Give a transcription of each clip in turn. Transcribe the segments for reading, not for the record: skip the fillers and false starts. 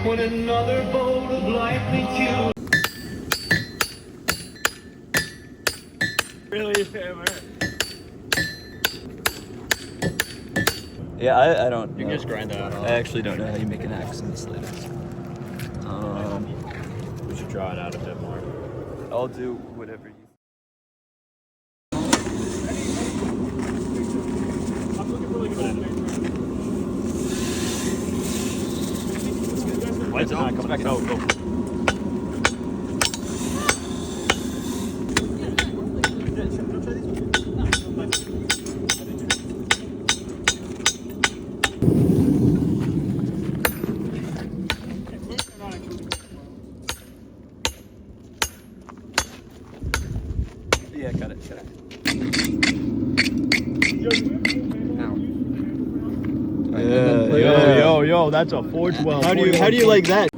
When another bolt of lightning kills. Really, hammer. Yeah, I don't. You can just grind that out. I actually don't know how you make an axe in this latest. We should draw it out a bit more. I'll do whatever you. Why is it not coming? Go, go. Yeah, got it. Yo, that's a 412. How do you like that?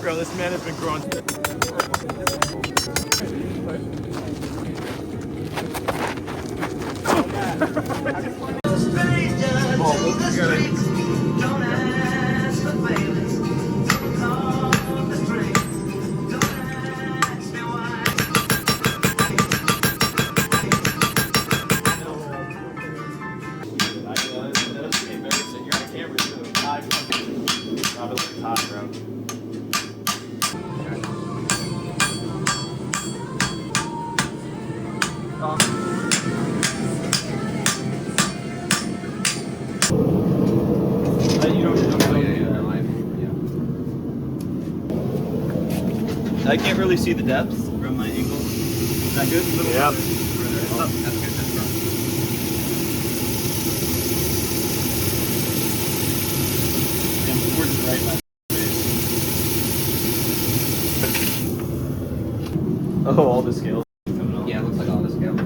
Bro, this man has been growing. I can't really see the depth from my angle. Is that good? Yeah. That's good. That's good. And we're just right in my face. Oh, all the scales coming off. Yeah, it looks like all this scale.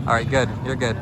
All right, good. You're good.